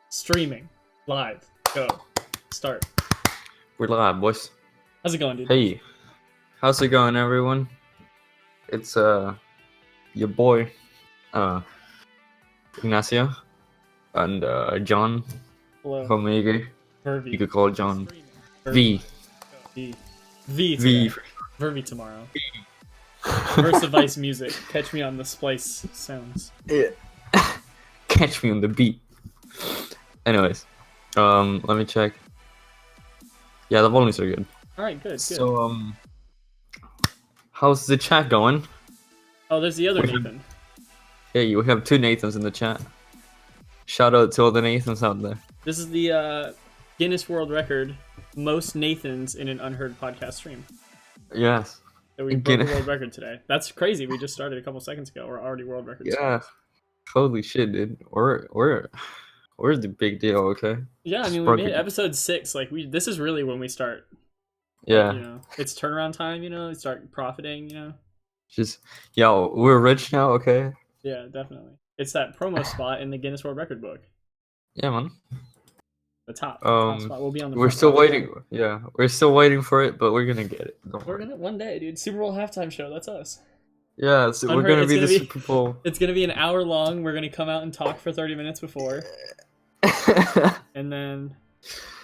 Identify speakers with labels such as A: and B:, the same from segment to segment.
A: Streaming. Live. Go. Start.
B: We're live, boys.
A: How's it going, dude?
B: Hey, how's it going, everyone? It's your boy, Ignacio, and John.
A: Hello.
B: Homege.
A: Vervi.
B: You could call it John.
A: Vervi.
B: V.
A: V
B: V.
A: today. Vervi tomorrow. Versivice music. Catch me on the splice sounds.
B: Yeah. Catch me on the beat. Anyways, let me check. Yeah, the volumes are good.
A: All right, good.
B: So, how's the chat going?
A: Oh, there's the other Nathan.
B: Hey, we have two Nathans in the chat. Shout out to all the Nathans out there.
A: This is the Guinness World Record most Nathans in an Unheard podcast stream.
B: Yes.
A: So we broke the world record today. That's crazy. We just started a couple seconds ago. We're already world record.
B: Yeah. Holy shit, dude. We're the big deal, okay?
A: Yeah, I mean, we made episode 6. Like, this is really when we start.
B: Yeah.
A: You know, it's turnaround time. You know, start profiting. You know.
B: Just, yo, we're rich now, okay?
A: Yeah, definitely. It's that promo spot in the Guinness World Record book.
B: Yeah, man.
A: The top spot. We'll be on the.
B: We're still waiting. Yeah, we're still waiting for it, but we're gonna get it.
A: We're gonna one day, dude. Super Bowl halftime show. That's us.
B: Yeah, so we're gonna be the Super Bowl.
A: It's gonna be an hour long. We're gonna come out and talk for 30 minutes before, and then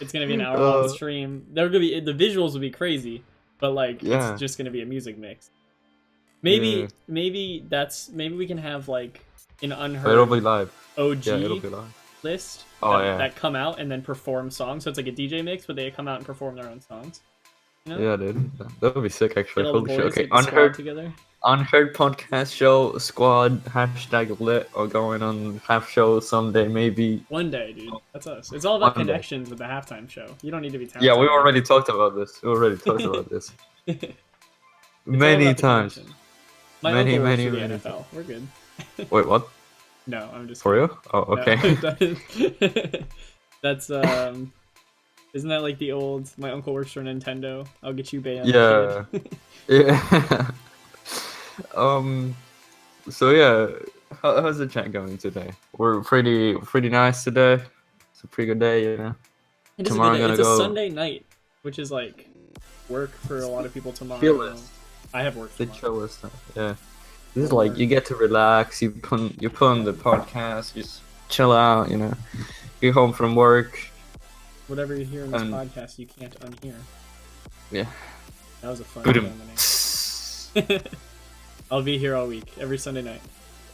A: it's gonna be an hour long stream. They're gonna be the visuals will be crazy, but like it's just gonna be a music mix. Maybe we can have like an Unheard.
B: It'll be live.
A: OG.
B: Yeah, it'll be live.
A: List
B: that
A: come out and then perform songs, so it's like a DJ mix, but they come out and perform their own songs. You know?
B: Yeah, dude, that would be sick. Actually,
A: holy shit!
B: Okay, Unheard podcast show squad #lit or going on half show someday maybe.
A: One day, dude. That's us. It's all about connections with the halftime show. You don't need to be talented.
B: Yeah, we already talked about this. Many times.
A: Many NFL. We're good.
B: Wait, what?
A: No, I'm just
B: for you. Oh, okay.
A: No, that's isn't that like the old? My uncle works for Nintendo. I'll get you banned.
B: Yeah. Yeah. So yeah, how's the chat going today? We're pretty nice today. It's a pretty good day, you know.
A: Tomorrow it's a Sunday night, which is like work for a lot of people tomorrow. I have work tomorrow.
B: The chillest stuff. Yeah. This is like you get to relax. You put on the podcast. Just chill out. You know, get home from work.
A: Whatever you hear in this podcast, you can't unhear.
B: Yeah.
A: That was a fun one. I'll be here all week, every Sunday night.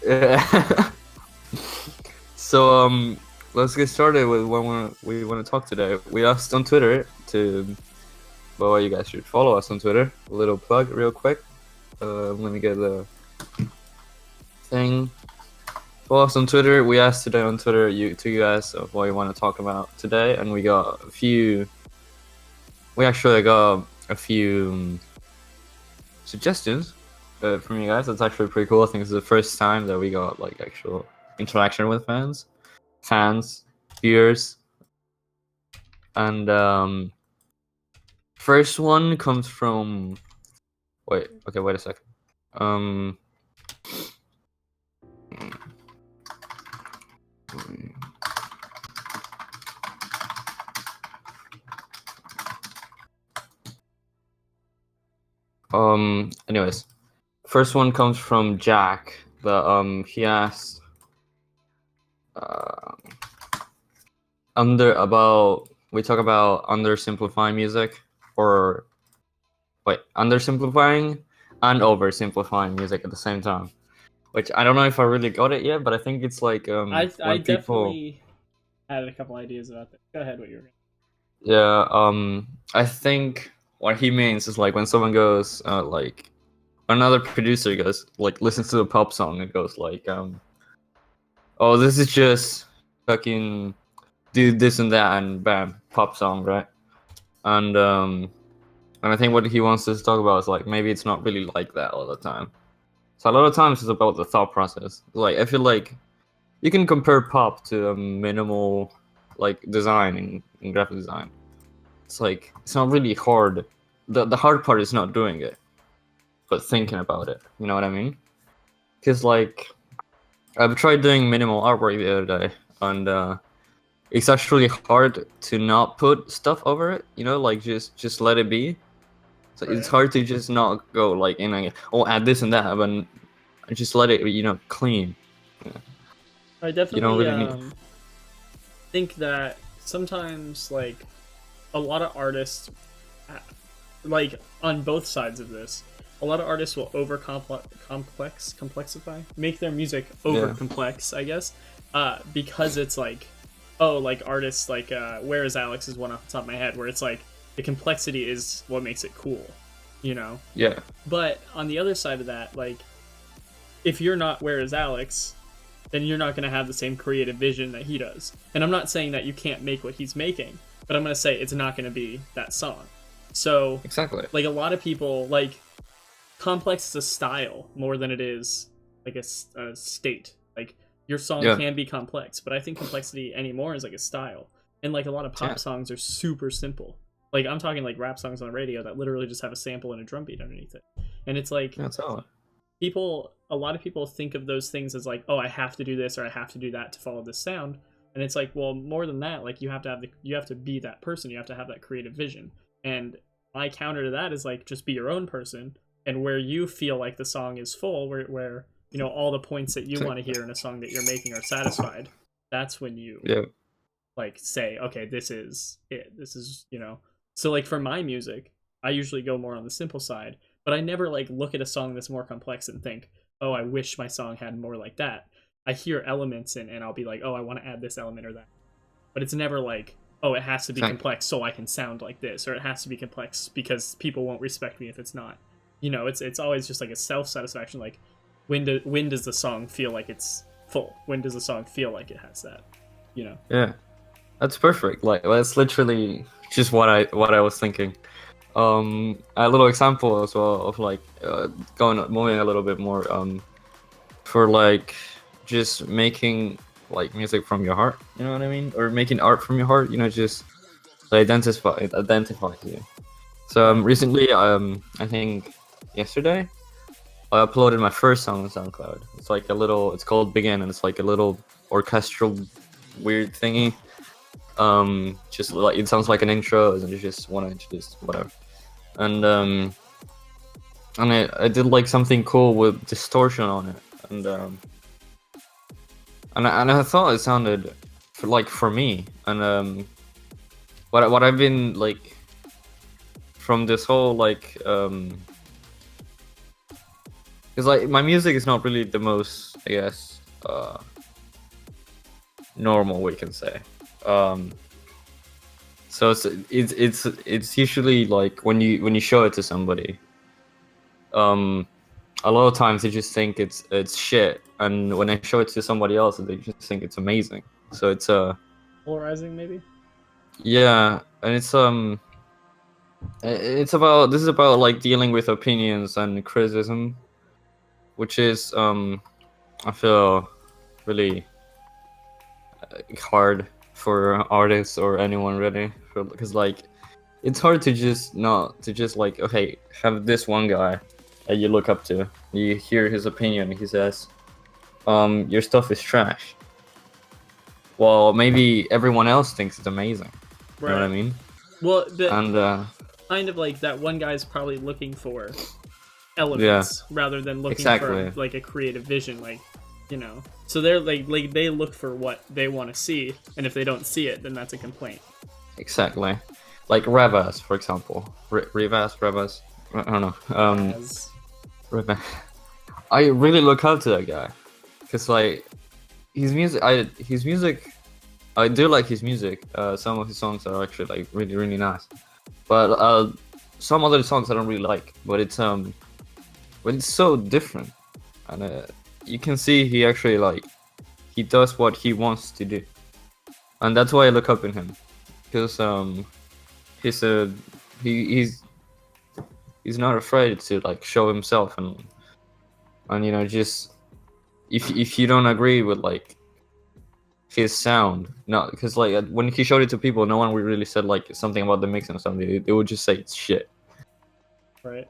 B: Yeah. So let's get started with what we want to talk today. We asked on Twitter well, you guys should follow us on Twitter. A little plug, real quick. Let me get the thing. Follow us on Twitter. We asked today on Twitter to you guys of what you want to talk about today, and we got a few. We actually got a few suggestions from you guys. That's actually pretty cool. I think it's the first time that we got like actual interaction with fans, viewers, and first one comes from. Wait a second. Anyways, first one comes from Jack. He asked we talk about undersimplifying music, or undersimplifying and oversimplifying music at the same time, which I don't know if I really got it yet, but I think it's like
A: I definitely had a couple ideas about that. Go ahead, what you were
B: gonna. I think what he means is like when someone goes like another producer goes like listens to a pop song and goes like oh, this is just fucking do this and that and bam, pop song, right? And I think what he wants us to talk about is like maybe it's not really like that all the time. So a lot of times it's about the thought process. Like I feel like you can compare pop to a minimal like design in graphic design. It's like it's not really hard. The hard part is not doing it, but thinking about it. You know what I mean? Because like I've tried doing minimal artwork the other day, and it's actually hard to not put stuff over it. You know, like just let it be. So
A: Right.
B: it's hard to just not go like in like, oh, add this and that, but just let it, clean. Yeah.
A: I
B: You don't
A: definitely
B: really need.
A: think that sometimes like a lot of artists, like on both sides of this, a lot of artists will over complexify, make their music over complex, I guess, because it's like, oh, like artists like Where Is Alex is one off the top of my head, where it's like the complexity is what makes it cool, you know.
B: Yeah.
A: But on the other side of that, like if you're not Where Is Alex, then you're not going to have the same creative vision that he does. And I'm not saying that you can't make what he's making, but I'm going to say it's not going to be that song. So
B: Exactly.
A: like a lot of people, like complex is a style more than it is like a state. Like your song can be complex, but I think complexity anymore is like a style. And like a lot of pop songs are super simple. Like I'm talking like rap songs on the radio that literally just have a sample and a drum beat underneath it. And it's like
B: That's all.
A: A lot of people think of those things as like, oh, I have to do this or I have to do that to follow this sound. And it's like, well, more than that, like you have to be that person. You have to have that creative vision. And my counter to that is like, just be your own person. And where you feel like the song is full, where you know all the points that you want to hear in a song that you're making are satisfied, that's when you like say, okay, this is it. This is, you know. So like for my music, I usually go more on the simple side, but I never like look at a song that's more complex and think, oh, I wish my song had more like that. I hear elements and I'll be like, oh, I want to add this element or that. But it's never like, oh, it has to be complex so I can sound like this, or it has to be complex because people won't respect me if it's not. You know, it's always just like a self satisfaction. Like, when does the song feel like it's full? When does the song feel like it has that? You know?
B: Yeah, that's perfect. Like that's literally just what I was thinking. A little example as well of like moving a little bit more for like just making like music from your heart. You know what I mean? Or making art from your heart. You know, just identify you. So recently, I think yesterday, I uploaded my first song on SoundCloud. It's like it's called Begin, and it's like a little orchestral weird thingy. Just like it sounds like an intro, and you just want to introduce whatever. And I did like something cool with distortion on it, and I thought it sounded for me, and what I've been like from this whole because like my music is not really the most, I guess, normal, we can say. So it's usually like when you show it to somebody, a lot of times they just think it's shit, and when I show it to somebody else, they just think it's amazing. So it's
A: polarizing, maybe.
B: Yeah, and this is about like dealing with opinions and criticism, which is I feel really hard for artists or anyone really, because like it's hard to just like, okay, have this one guy that you look up to, you hear his opinion, he says your stuff is trash. Well, maybe everyone else thinks it's amazing. Right. You know what I mean?
A: Well, kind of like that one guy's probably looking for elements rather than looking for like a creative vision, like, you know. So they're like they look for what they want to see, and if they don't see it, then that's a complaint.
B: Exactly. Like Revas, for example. Revas. I don't know. Revas. I really look up to that guy, because like his music. I do like his music. Some of his songs are actually like really, really nice, but some other songs I don't really like. But it's so different, and you can see he actually he does what he wants to do, and that's why I look up in him, because he's not afraid to like show himself, and you know, just if you don't agree with like his sound, no, because like when he showed it to people, no one really said like something about the mix or something. They would just say it's shit.
A: Right.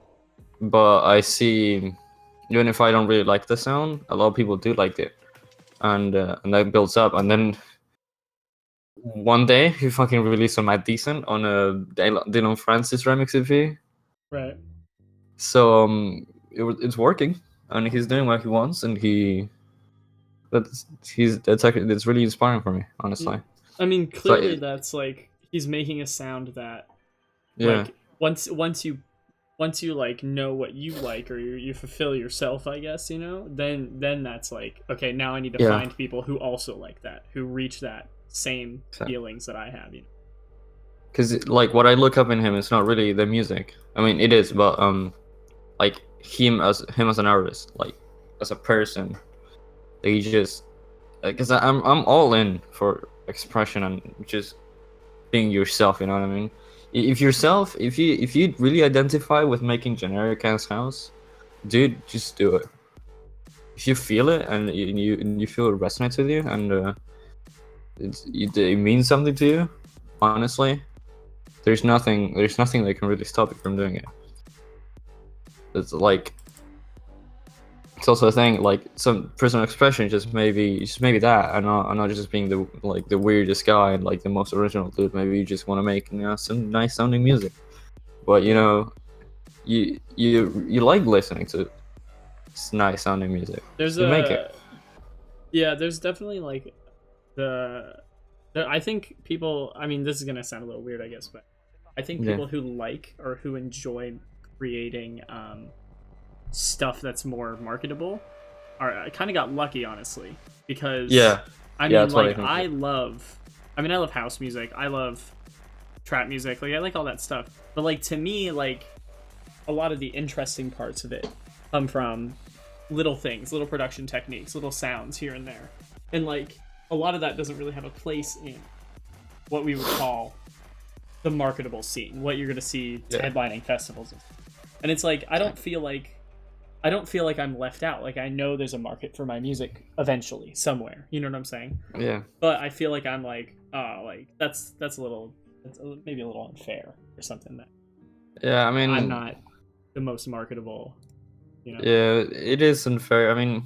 B: But I see, even if I don't really like the sound, a lot of people do like it, and that builds up, and then one day he fucking released on My Decent on a Dylan Francis remix EP.
A: Right.
B: So it's working, and he's doing what he wants, and that's really inspiring for me, honestly.
A: I mean, clearly that's like he's making a sound that, like, once you like know what you like, or you fulfill yourself, I guess, you know, then that's like, okay, now I need to find people who also like that, who reach that same feelings that I have, you know.
B: Because like what I look up in him is not really the music. I mean, it is, but like him as an artist, like as a person, they just because I'm all in for expression and just being yourself. You know what I mean? If you really identify with making generic ass house, dude, just do it. If you feel it and you feel it resonates with you and it means something to you, honestly, there's nothing that can really stop you from doing it. It's like it's also a thing, like some personal expression, just maybe that. I'm not just being the weirdest guy and like the most original dude. Maybe you just want to make, you know, some nice sounding music, but you know, you like listening to nice sounding music.
A: There's
B: make it.
A: Yeah, there's definitely like I think people, I mean, this is gonna sound a little weird, I guess, but I think people who like or who enjoy creating stuff that's more marketable I kind of got lucky, honestly, because I mean, like, I love house music, I love trap music, like I like all that stuff, but like to me, like a lot of the interesting parts of it come from little things, little production techniques, little sounds here and there, and like a lot of that doesn't really have a place in what we would call the marketable scene, what you're gonna see headlining festivals, and it's like I don't feel like I'm left out. Like, I know there's a market for my music eventually, somewhere. You know what I'm saying?
B: Yeah.
A: But I feel like I'm like, oh, like that's maybe a little unfair or something. That
B: I mean,
A: I'm not the most marketable. You know?
B: Yeah, it is unfair. I mean,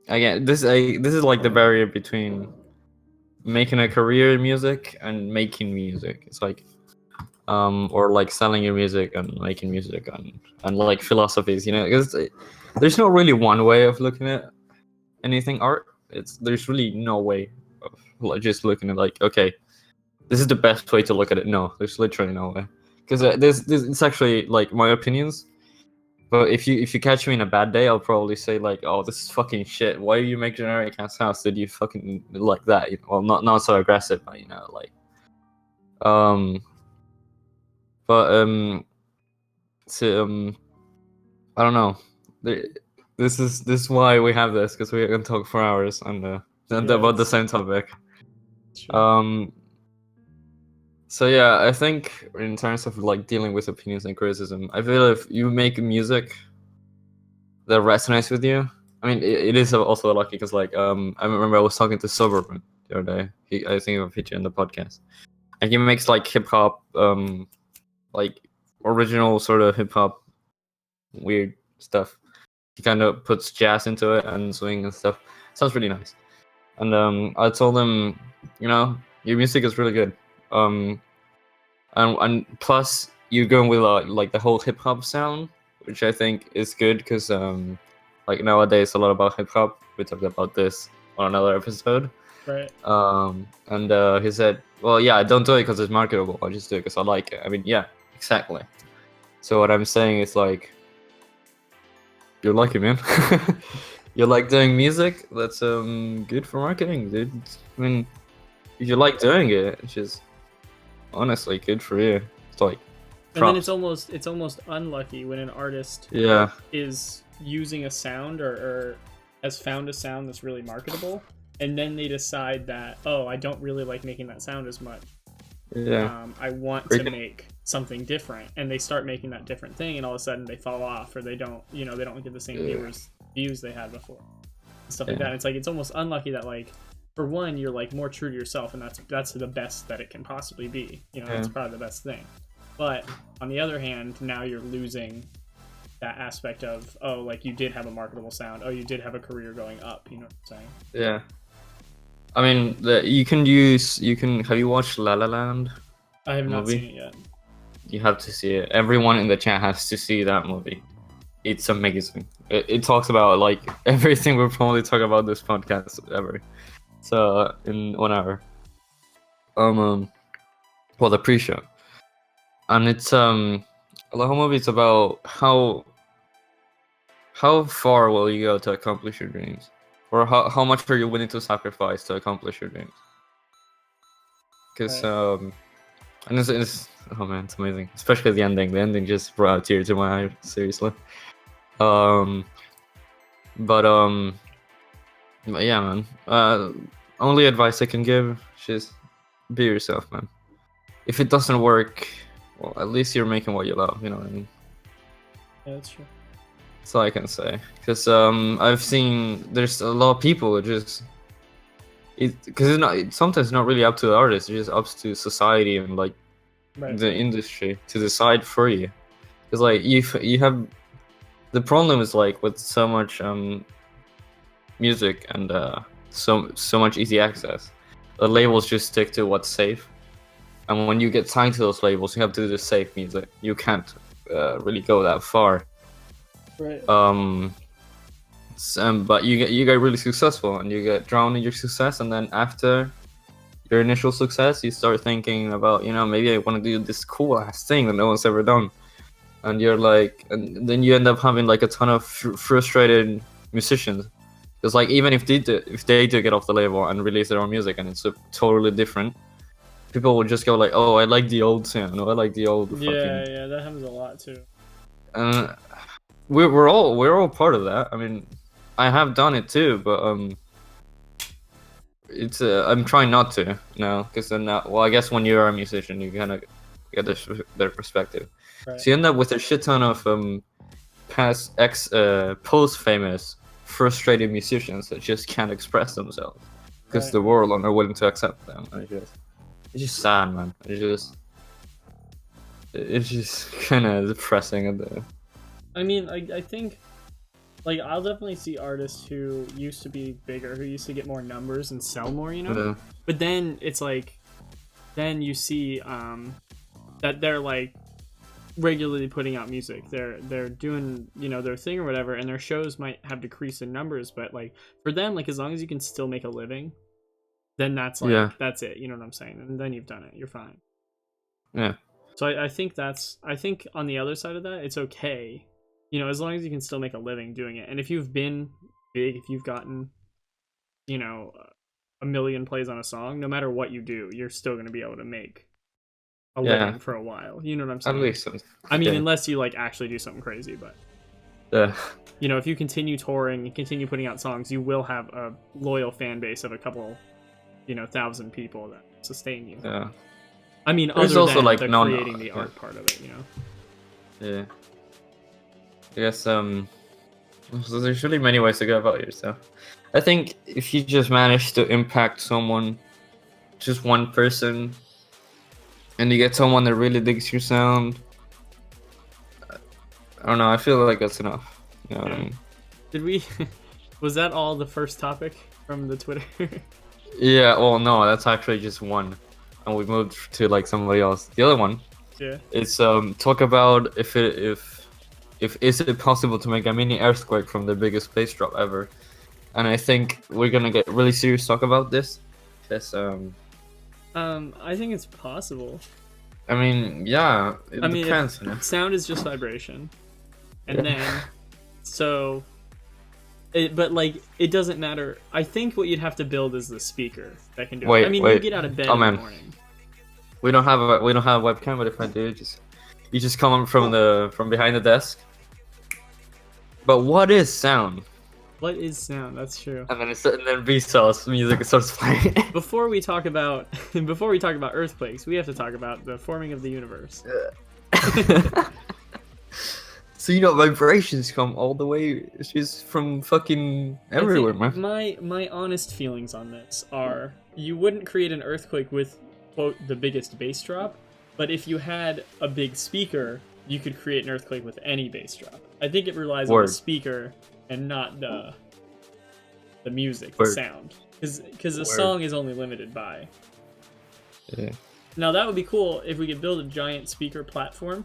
B: again, this is like the barrier between making a career in music and making music. It's like or like selling your music and making music and like philosophies, you know, because there's not really one way of looking at anything art. There's really no way of like just looking at like, okay, this is the best way to look at it. No, there's literally no way, because this it's actually like my opinions. But if you catch me in a bad day, I'll probably say like, oh, this is fucking shit. Why do you make generic ass house? Did you fucking like that? You know, well, not so aggressive, but you know, like but so I don't know. This is why we have this, because we can talk for hours and about the same topic. So yeah, I think in terms of like dealing with opinions and criticism, I feel if you make music that resonates with you, I mean, it is also lucky because like I remember I was talking to Suburban the other day. I think I've hit you in the podcast, and he makes like hip hop, like original sort of hip hop, weird stuff. He kind of puts jazz into it and swing and stuff. Sounds really nice. And I told him, you know, your music is really good. And plus you're going with like the whole hip hop sound, which I think is good because like nowadays a lot about hip hop. We talked about this on another episode.
A: Right.
B: And he said, well, yeah, I don't do it because it's marketable. I just do it because I like it. I mean, yeah, exactly. So what I'm saying is like, you're lucky, man. You like doing music? That's good for marketing, dude. I mean, if you like doing it, it's just honestly good for you. It's like props.
A: And then it's almost unlucky when an artist is using a sound or has found a sound that's really marketable, and then they decide that, oh, I don't really like making that sound as much. I want to make something different, and they start making that different thing, and all of a sudden they fall off, or they don't get the same views they had before, and stuff like that. And it's like, it's almost unlucky that, like, for one, you're like more true to yourself, and that's the best that it can possibly be. You know, that's probably the best thing. But on the other hand, now you're losing that aspect of, oh, like, you did have a marketable sound. Oh, you did have a career going up. You know what I'm saying?
B: Yeah. I mean, you can have you watched La La Land?
A: I have not
B: Movie?
A: seen it yet.
B: You have to see it. Everyone in the chat has to see that movie. It's amazing. It talks about like everything we'll probably talk about this podcast ever. So in 1 hour. Well, the pre-show, and it's the whole movie is about how far will you go to accomplish your dreams, or how much are you willing to sacrifice to accomplish your dreams? Because
A: Right.
B: and it's oh man, it's amazing, especially the ending. The ending just brought a tear to my eye, seriously. But yeah, man. Only advice I can give is just be yourself, man. If it doesn't work, well, at least you're making what you love. You know what I mean?
A: Yeah, that's true.
B: That's all I can say. Because I've seen there's a lot of people that just because it's sometimes not really up to the artist. It's just up to society and like
A: Right.
B: the industry to decide for you. Because like you have the problem is like with so much music and so much easy access, the labels just stick to what's safe. And when you get signed to those labels, you have to do the safe music. You can't really go that far.
A: Right.
B: But you get really successful, and you get drowned in your success, and then after your initial success, you start thinking about, maybe I want to do this cool ass thing that no one's ever done, and you're like, and then you end up having like a ton of frustrated musicians, because like even if they do get off the label and release their own music, and it's totally different, people will just go like, oh, I like the old sound, or I like the old fucking...
A: Yeah, that happens a lot too.
B: We're all part of that. I mean, I have done it too, but it's I'm trying not to now, because then well, I guess when you're a musician, you kind of get their perspective.
A: Right.
B: So you end up with a shit ton of post famous frustrated musicians that just can't express themselves because the world aren't willing to accept them. It's just sad, man. It's just kind of depressing at the...
A: I mean, I think, like, I'll definitely see artists who used to be bigger, who used to get more numbers and sell more,
B: Yeah.
A: But then it's like, then you see that they're like regularly putting out music. They're doing, their thing or whatever, and their shows might have decreased in numbers, but like for them, like as long as you can still make a living, then that's like that's it. You know what I'm saying? And then you've done it. You're fine.
B: Yeah.
A: So I think on the other side of that, it's okay. As long as you can still make a living doing it. And if you've been big, if you've gotten, 1 million plays on a song, no matter what you do, you're still going to be able to make a living for a while. You know what I'm saying?
B: At least.
A: I mean, unless you like actually do something crazy, but if you continue touring and continue putting out songs, you will have a loyal fan base of a couple, 1,000 people that sustain you.
B: Yeah.
A: I mean,
B: there's
A: other
B: also
A: than
B: like
A: creating the art part of it,
B: Yeah. I guess so there's really many ways to go about yourself. I think if you just manage to impact someone, just one person, and you get someone that really digs your sound, I don't know, I feel like that's enough. You know what I mean?
A: Did we was that all the first topic from the Twitter?
B: Yeah, well no, that's actually just one. And we moved to like somebody else. The other one, it's talk about if is it possible to make a mini earthquake from the biggest bass drop ever. And I think we're gonna get really serious talk about this. Because
A: I think it's possible.
B: I mean, yeah, it depends.
A: Sound is just vibration, and then but like it doesn't matter. I think what you'd have to build is the speaker that can do it. I mean, you get out of bed in the morning.
B: We don't have a webcam, but if I do, you just come from behind the desk. But what is sound?
A: What is sound? That's true.
B: And then B-Cells music starts playing.
A: Before we talk about earthquakes, we have to talk about the forming of the universe.
B: So vibrations come all the way. It's just from fucking everywhere, man.
A: My honest feelings on this are: you wouldn't create an earthquake with, quote, the biggest bass drop, but if you had a big speaker, you could create an earthquake with any bass drop. I think it relies on the speaker and not the music, the sound. because the song is only limited by.
B: Yeah.
A: Now that would be cool if we could build a giant speaker platform,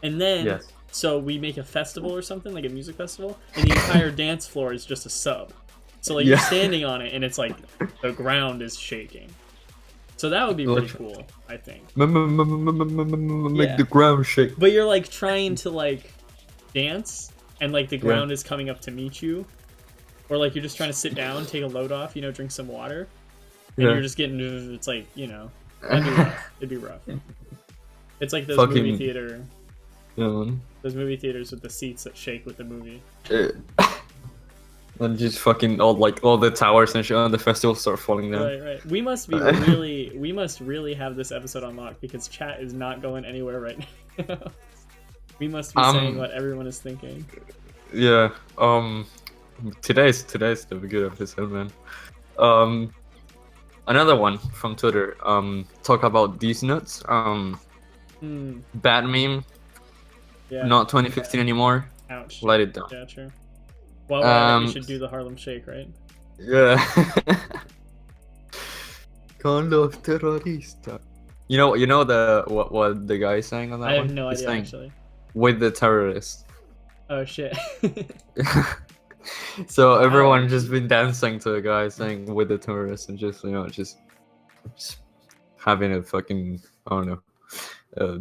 A: and then so we make a festival or something, like a music festival, and the entire dance floor is just a sub. So like you're standing on it, and it's like the ground is shaking. So that would be pretty cool, I think.
B: Make the ground shake.
A: But you're like trying to like dance, and like the ground is coming up to meet you, or like you're just trying to sit down, take a load off, you know, drink some water, and you're just getting. It's like, you know, that'd be rough. It'd be rough. It's like those movie theater. Those movie theaters with the seats that shake with the movie.
B: And just fucking all the towers and shit on the festival start falling down.
A: Right. We must really have this episode unlocked because chat is not going anywhere right now. We must be saying what everyone is thinking.
B: Yeah. Today's the good episode, man. Another one from Twitter. Talk about these nuts. Bad meme. Yeah. Not 2015 anymore.
A: Ouch.
B: Let it down.
A: Yeah, true. Well, we should do the Harlem Shake, right?
B: Yeah. Condos terrorista. You know the what the guy saying on that one?
A: I have no idea actually.
B: With the terrorists.
A: Oh shit.
B: So everyone just been dancing to a guy saying with the terrorists and just just having a fucking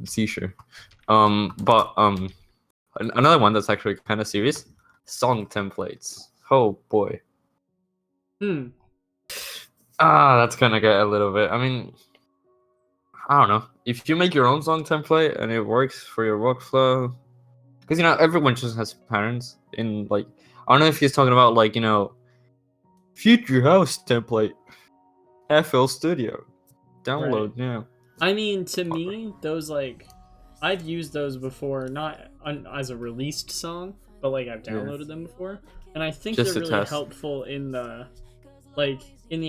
B: seizure. But another one that's actually kind of serious. Song templates. Oh boy. That's gonna get a little bit. I mean, I don't know. If you make your own song template and it works for your workflow, because everyone just has patterns in like. I don't know if he's talking about like future house template, FL Studio, download now.
A: I mean, to me, those like, I've used those before, not as a released song. But like I've downloaded them before, and I think just they're really helpful in the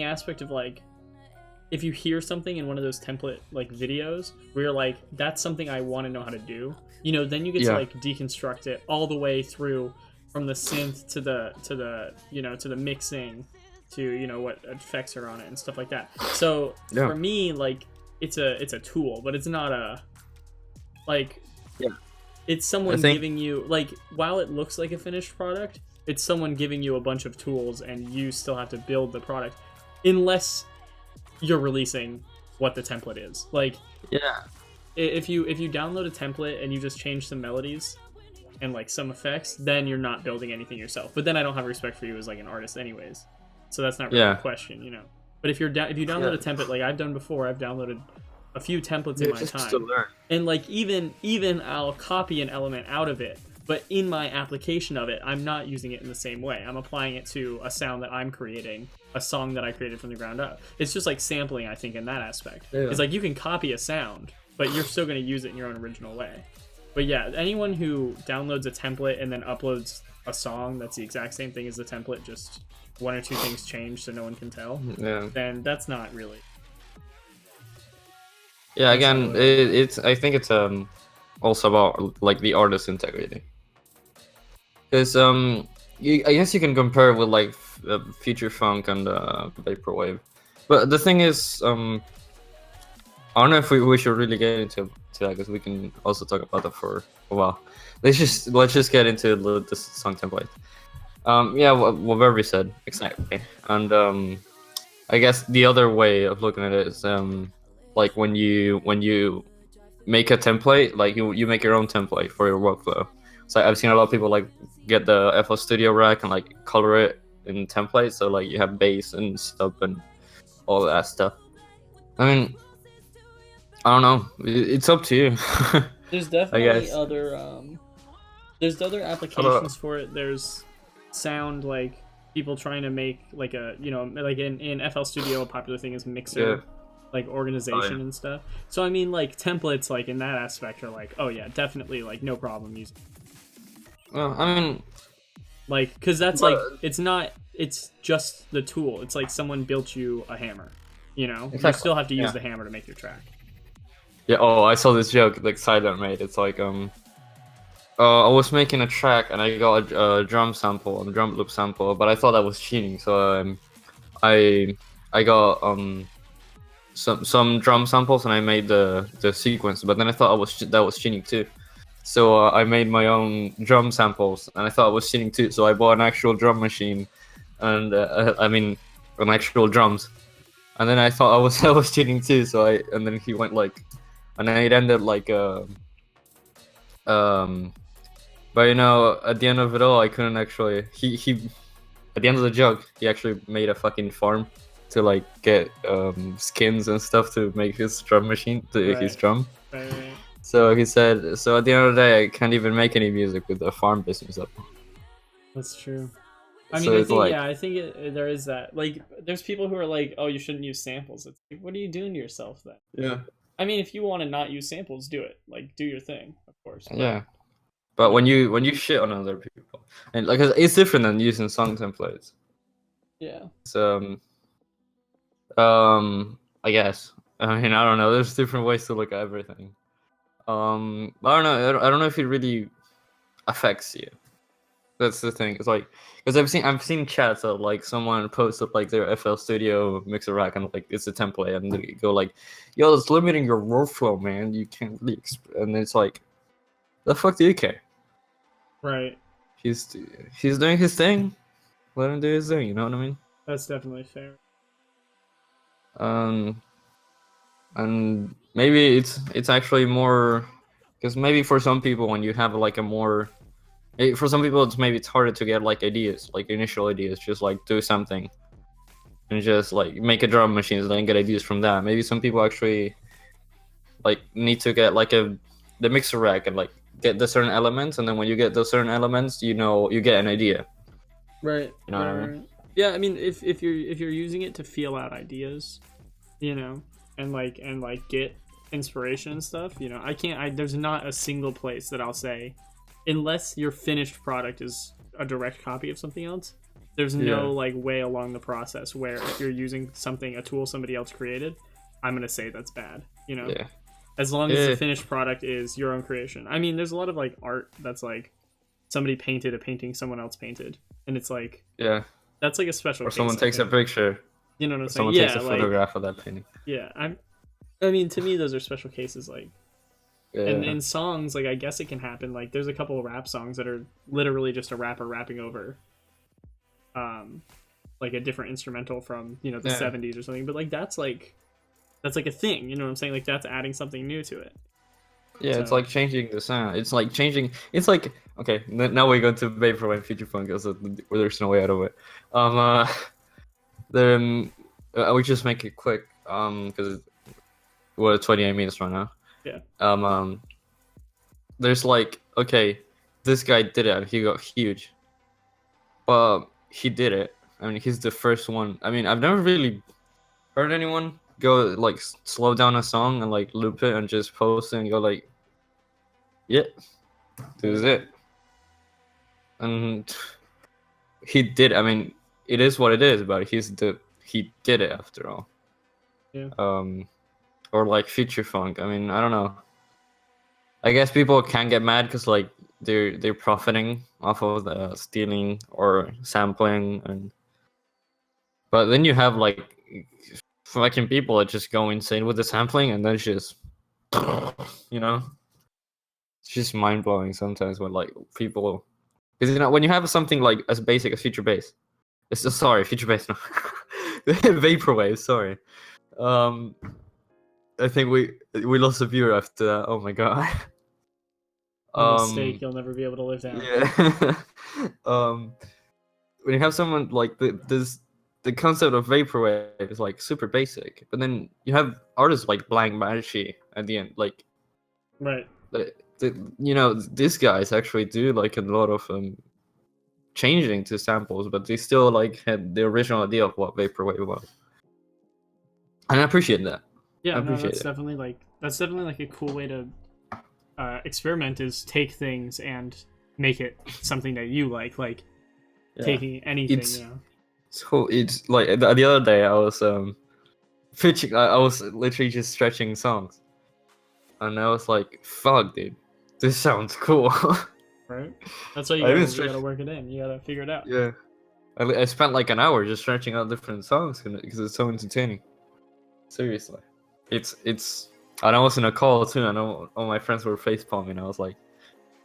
A: aspect of like if you hear something in one of those template like videos where you're like, that's something I want to know how to do, then you get to like deconstruct it all the way through from the synth to the mixing to what effects are on it and stuff like that. So for me, like it's a tool, but it's not a like it's someone giving you, like, while it looks like a finished product, it's someone giving you a bunch of tools and you still have to build the product unless you're releasing what the template is. Like, if you download a template and you just change some melodies and like some effects, then you're not building anything yourself. But then I don't have respect for you as like an artist anyways. So that's not really a question, But if you download a template like I've done before, I've downloaded a few templates in my time, and like even I'll copy an element out of it, but in my application of it, I'm not using it in the same way. I'm applying it to a sound that I'm creating, a song that I created from the ground up. It's just like sampling, I think, in that aspect. It's like you can copy a sound, but you're still going to use it in your own original way. But yeah, anyone who downloads a template and then uploads a song that's the exact same thing as the template, just one or two things changed so no one can tell, then that's not really.
B: Yeah, again, I think it's also about like the artist's integrity, because I guess you can compare it with like future funk and vaporwave, but the thing is, I don't know if we should really get into that, because we can also talk about that for a while. Let's just get into the song template. What Verby said exactly, and I guess the other way of looking at it is like when you make a template, like you make your own template for your workflow. So I've seen a lot of people like get the FL Studio rack and like color it in templates, so like you have bass and stuff and all that stuff. I mean, I don't know. It's up to you.
A: There's definitely other applications for it. There's sound, like people trying to make like a like in FL Studio, a popular thing is mixer. Like organization and stuff. So I mean, like templates, like in that aspect, are like, oh yeah, definitely, like no problem using.
B: Well, I mean,
A: like, because that's it's just the tool. It's like someone built you a hammer. Exactly. You still have to use the hammer to make your track.
B: Yeah. Oh, I saw this joke like Silent made. It's like I was making a track and I got a drum sample, a drum loop sample, but I thought that was cheating, so I got some drum samples and I made the sequence, but then I thought that was cheating too. So I made my own drum samples and I thought it was cheating too. So I bought an actual drum machine, and I mean an actual drums. And then I thought I was cheating too. So and then he went like, and then it ended like but you know, at the end of it all, I couldn't actually. He at the end of the joke, he actually made a fucking farm to like get skins and stuff to make his drum machine, his drum.
A: Right.
B: So he said, so at the end of the day, I can't even make any music with the farm business up.
A: That's true. I mean,
B: So
A: I
B: it's
A: think
B: like,
A: yeah, I think there is that. Like, there's people who are like, "Oh, you shouldn't use samples." It's like, what are you doing to yourself then?
B: yeah,
A: I mean, if you want to not use samples, do it. Like, do your thing, of course. But,
B: yeah. But when you shit on other people, and like it's different than using song templates.
A: yeah.
B: So I guess. I mean, I don't know. There's different ways to look at everything. I don't know. I don't know if it really affects you. That's the thing. It's like, because I've seen chats of like someone posted like their FL Studio mixer rack and like it's a template and they go like, "Yo, it's limiting your workflow, man. You can't really." And it's like, the fuck do you care?
A: Right.
B: He's doing his thing. Let him do his thing. You know what I mean?
A: That's definitely fair.
B: And maybe it's actually more, because maybe for some people when you have like a more, for some people it's harder to get like ideas, like initial ideas, just like do something and just like make a drum machine and then get ideas from that. Maybe some people actually like need to get like the mixer rack and like get the certain elements, and then when you get those certain elements, you know, you get an idea.
A: Right.
B: You know what I mean?
A: Yeah, I mean, if you're using it to feel out ideas, you know, and get inspiration and stuff, you know, there's not a single place that I'll say, unless your finished product is a direct copy of something else, there's no like way along the process where if you're using a tool somebody else created, I'm gonna say that's bad, you know.
B: Yeah.
A: As long as the finished product is your own creation. I mean, there's a lot of like art that's like somebody painted a painting someone else painted, and it's like,
B: yeah,
A: that's like a special
B: or
A: case,
B: someone takes a picture.
A: You know what I'm saying?
B: Someone takes a photograph of that painting.
A: Yeah, I mean, to me, those are special cases. Like, and in songs, like I guess it can happen. Like, there's a couple of rap songs that are literally just a rapper rapping over, like a different instrumental from the 70s or something. But like that's like a thing. You know what I'm saying? Like that's adding something new to it.
B: Yeah, so. It's like changing the sound. It's like changing. It's like, okay, now we go to Vaporwave Future Funk because there's no way out of it. Then I would just make it quick because we're at 28 minutes right now.
A: Yeah.
B: There's like, okay, this guy did it. He got huge, but he did it. I mean, he's the first one. I mean, I've never really heard anyone go like slow down a song and like loop it and just post it and go like, yeah, this is it. And he did. I mean, it is what it is, but he did it after all.
A: Yeah.
B: Or like Future Funk. I mean, I don't know. I guess people can get mad because like they're profiting off of the stealing or sampling, but then you have like fucking people that just go insane with the sampling and then just, you know, it's just mind blowing sometimes when like people, because when you have something like as basic as Future Bass, it's just, sorry, Future Bass, no, Vaporwave, sorry. I think we lost a viewer after that. Oh my god.
A: A mistake you'll never be able to live down.
B: Yeah. When you have someone like the concept of Vaporwave is like super basic, but then you have artists like Blank Banshee at the end, like,
A: right.
B: These guys actually do like a lot of changing to samples, but they still like had the original idea of what Vaporwave was, and I appreciate that.
A: Yeah, no, that's definitely like a cool way to experiment, is take things and make it something that you like taking anything.
B: It's like the other day I was pitching. I was literally just stretching songs, and I was like, "Fuck, dude, this sounds cool."
A: Right. That's why you gotta work it in. You gotta figure it out.
B: Yeah. I spent like an hour just searching out different songs because it's so entertaining. Seriously, it's. And I was in a call too, and all my friends were facepalming. I was like,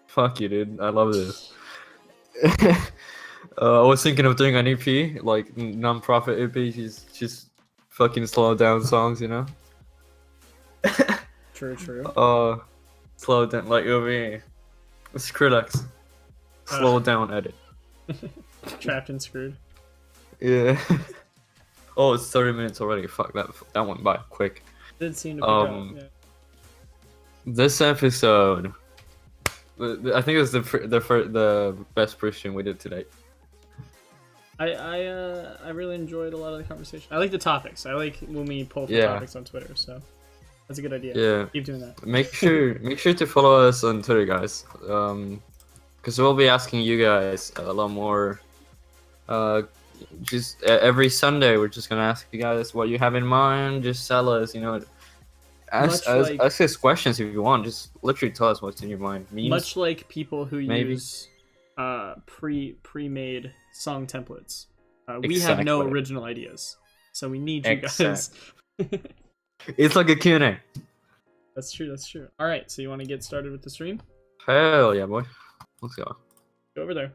B: "Fuck you, dude! I love this." I was thinking of doing an EP, like non-profit EP. Just fucking slow down songs, you know.
A: True.
B: Slow down, like it'll be Skrillex. Slow down edit.
A: Trapped and screwed.
B: Yeah. Oh, it's 30 minutes already. Fuck that went by quick.
A: Did seem to pick up, yeah.
B: This episode, I think it was the best Christian we did today.
A: I really enjoyed a lot of the conversation. I like the topics. I like when we pull from topics on Twitter. So that's a good idea.
B: Yeah.
A: Keep doing that.
B: Make sure to follow us on Twitter, guys. Because we'll be asking you guys a lot more. Just every Sunday, we're just gonna ask you guys what you have in mind. Just tell us, you know. Ask us questions if you want. Just literally tell us what's in your mind. Memes,
A: much like people who
B: maybe.
A: Use pre-made song templates. We have no original ideas, so we need you guys.
B: It's like a Q&A.
A: That's true. All right, so you want to get started with the stream?
B: Hell yeah, boy. Let's go.
A: Go over there.